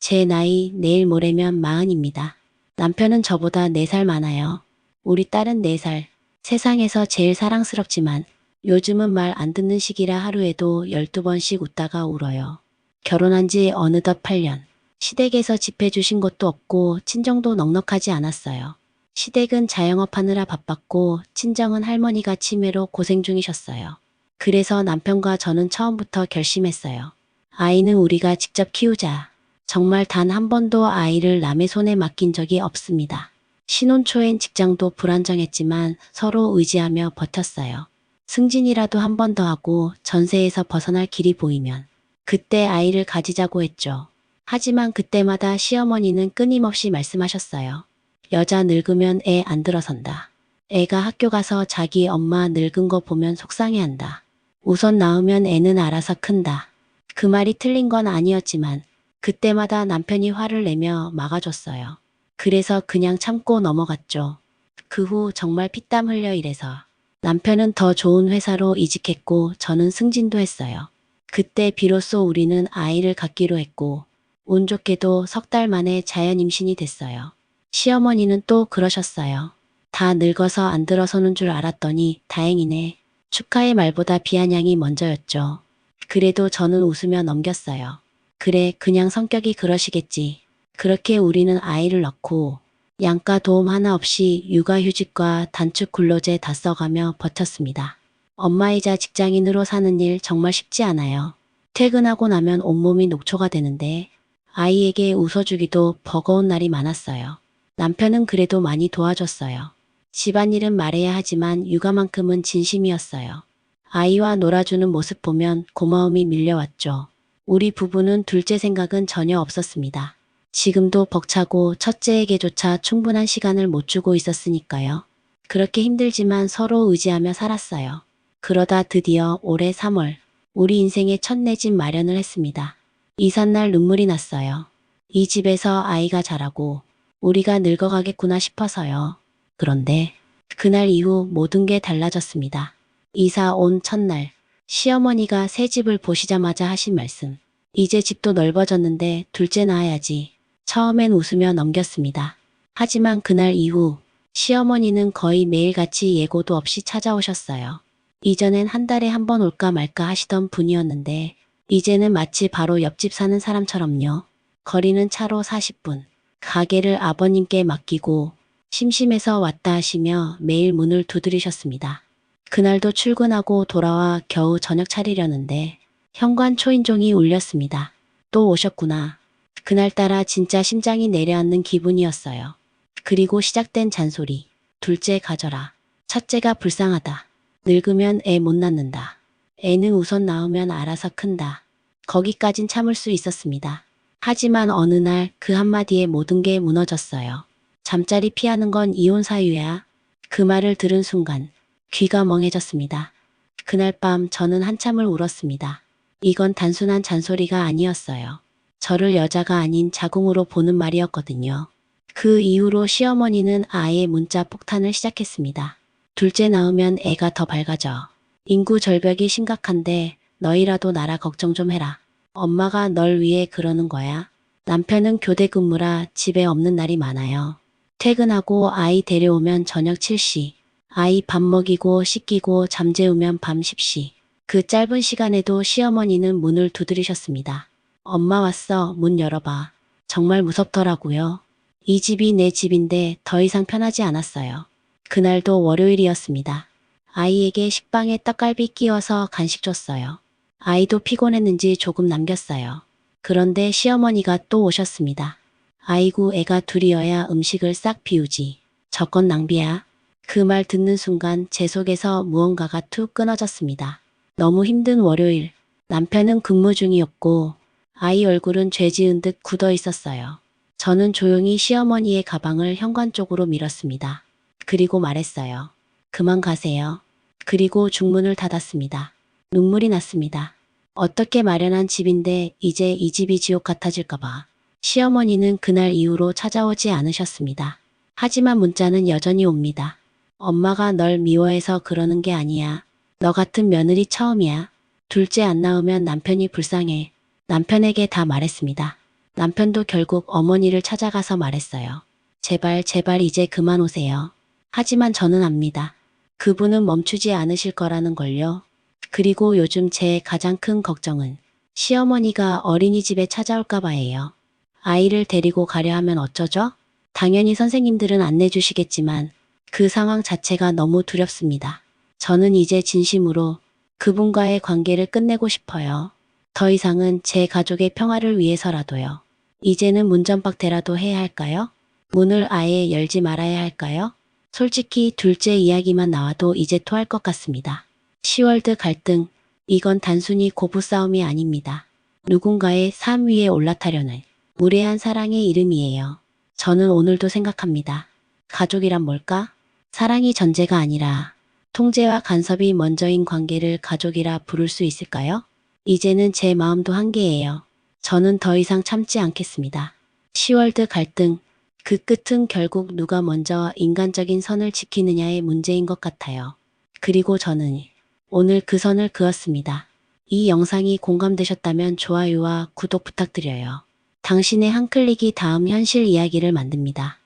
제 나이 내일 모레면 40입니다. 남편은 저보다 4살 많아요. 우리 딸은 4살. 세상에서 제일 사랑스럽지만 요즘은 말 안 듣는 시기라 하루에도 12번씩 웃다가 울어요. 결혼한 지 어느덧 8년. 시댁에서 집 해주신 것도 없고 친정도 넉넉하지 않았어요. 시댁은 자영업하느라 바빴고 친정은 할머니가 치매로 고생 중이셨어요. 그래서 남편과 저는 처음부터 결심했어요. 아이는 우리가 직접 키우자. 정말 단 한 번도 아이를 남의 손에 맡긴 적이 없습니다. 신혼 초엔 직장도 불안정했지만 서로 의지하며 버텼어요. 승진이라도 한 번 더 하고 전세에서 벗어날 길이 보이면 그때 아이를 가지자고 했죠. 하지만 그때마다 시어머니는 끊임없이 말씀하셨어요. 여자 늙으면 애 안 들어선다. 애가 학교 가서 자기 엄마 늙은 거 보면 속상해한다. 우선 낳으면 애는 알아서 큰다. 그 말이 틀린 건 아니었지만 그때마다 남편이 화를 내며 막아줬어요. 그래서 그냥 참고 넘어갔죠. 그 후 정말 피땀 흘려 일해서 남편은 더 좋은 회사로 이직했고 저는 승진도 했어요. 그때 비로소 우리는 아이를 갖기로 했고 운 좋게도 3달 만에 자연 임신이 됐어요. 시어머니는 또 그러셨어요. 다 늙어서 안 들어서는 줄 알았더니 다행이네. 축하의 말보다 비아냥이 먼저였죠. 그래도 저는 웃으며 넘겼어요. 그래, 그냥 성격이 그러시겠지. 그렇게 우리는 아이를 낳고 양가 도움 하나 없이 육아휴직과 단축 근로제 다 써가며 버텼습니다. 엄마이자 직장인으로 사는 일 정말 쉽지 않아요. 퇴근하고 나면 온몸이 녹초가 되는데 아이에게 웃어주기도 버거운 날이 많았어요. 남편은 그래도 많이 도와줬어요. 집안일은 말해야 하지만 육아만큼은 진심이었어요. 아이와 놀아주는 모습 보면 고마움이 밀려왔죠. 우리 부부는 둘째 생각은 전혀 없었습니다. 지금도 벅차고 첫째에게조차 충분한 시간을 못 주고 있었으니까요. 그렇게 힘들지만 서로 의지하며 살았어요. 그러다 드디어 올해 3월 우리 인생의 첫 내 집 마련을 했습니다. 이삿날 눈물이 났어요. 이 집에서 아이가 자라고 우리가 늙어가겠구나 싶어서요. 그런데 그날 이후 모든 게 달라졌습니다. 이사 온 첫날 시어머니가 새 집을 보시자마자 하신 말씀. 이제 집도 넓어졌는데 둘째 낳아야지. 처음엔 웃으며 넘겼습니다. 하지만 그날 이후 시어머니는 거의 매일같이 예고도 없이 찾아오셨어요. 이전엔 한 달에 한 번 올까 말까 하시던 분이었는데 이제는 마치 바로 옆집 사는 사람처럼요. 거리는 차로 40분. 가게를 아버님께 맡기고 심심해서 왔다 하시며 매일 문을 두드리셨습니다. 그날도 출근하고 돌아와 겨우 저녁 차리려는데 현관 초인종이 울렸습니다. 또 오셨구나. 그날따라 진짜 심장이 내려앉는 기분이었어요. 그리고 시작된 잔소리. 둘째 가져라. 첫째가 불쌍하다. 늙으면 애 못 낳는다. 애는 우선 낳으면 알아서 큰다. 거기까진 참을 수 있었습니다. 하지만 어느 날 그 한마디에 모든 게 무너졌어요. 잠자리 피하는 건 이혼 사유야. 그 말을 들은 순간 귀가 멍해졌습니다. 그날 밤 저는 한참을 울었습니다. 이건 단순한 잔소리가 아니었어요. 저를 여자가 아닌 자궁으로 보는 말이었거든요. 그 이후로 시어머니는 아예 문자 폭탄을 시작했습니다. 둘째 낳으면 애가 더 밝아져. 인구 절벽이 심각한데 너희라도 나라 걱정 좀 해라. 엄마가 널 위해 그러는 거야. 남편은 교대 근무라 집에 없는 날이 많아요. 퇴근하고 아이 데려오면 저녁 7시. 아이 밥 먹이고 씻기고 잠재우면 밤 10시. 그 짧은 시간에도 시어머니는 문을 두드리셨습니다. 엄마 왔어. 문 열어봐. 정말 무섭더라고요. 이 집이 내 집인데 더 이상 편하지 않았어요. 그날도 월요일이었습니다. 아이에게 식빵에 떡갈비 끼워서 간식 줬어요. 아이도 피곤했는지 조금 남겼어요. 그런데 시어머니가 또 오셨습니다. 아이고 애가 둘이어야 음식을 싹 비우지. 저건 낭비야. 그 말 듣는 순간 제 속에서 무언가가 툭 끊어졌습니다. 너무 힘든 월요일. 남편은 근무 중이었고 아이 얼굴은 죄 지은 듯 굳어 있었어요. 저는 조용히 시어머니의 가방을 현관 쪽으로 밀었습니다. 그리고 말했어요. 그만 가세요. 그리고 중문을 닫았습니다. 눈물이 났습니다. 어떻게 마련한 집인데 이제 이 집이 지옥 같아질까봐. 시어머니는 그날 이후로 찾아오지 않으셨습니다. 하지만 문자는 여전히 옵니다. 엄마가 널 미워해서 그러는 게 아니야. 너 같은 며느리 처음이야. 둘째 안 낳으면 남편이 불쌍해. 남편에게 다 말했습니다. 남편도 결국 어머니를 찾아가서 말했어요. 제발, 제발 이제 그만 오세요. 하지만 저는 압니다. 그분은 멈추지 않으실 거라는 걸요. 그리고 요즘 제 가장 큰 걱정은 시어머니가 어린이집에 찾아올까 봐예요. 아이를 데리고 가려 하면 어쩌죠? 당연히 선생님들은 안 내주시겠지만 그 상황 자체가 너무 두렵습니다. 저는 이제 진심으로 그분과의 관계를 끝내고 싶어요. 더 이상은 제 가족의 평화를 위해서라도요. 이제는 문전박대라도 해야 할까요? 문을 아예 열지 말아야 할까요? 솔직히 둘째 이야기만 나와도 이제 토할 것 같습니다. 시월드 갈등, 이건 단순히 고부싸움이 아닙니다. 누군가의 삶 위에 올라타려는 무례한 사랑의 이름이에요. 저는 오늘도 생각합니다. 가족이란 뭘까? 사랑이 전제가 아니라 통제와 간섭이 먼저인 관계를 가족이라 부를 수 있을까요? 이제는 제 마음도 한계예요. 저는 더 이상 참지 않겠습니다. 시월드 갈등, 그 끝은 결국 누가 먼저 인간적인 선을 지키느냐의 문제인 것 같아요. 그리고 저는 오늘 그 선을 그었습니다. 이 영상이 공감되셨다면 좋아요와 구독 부탁드려요. 당신의 한 클릭이 다음 현실 이야기를 만듭니다.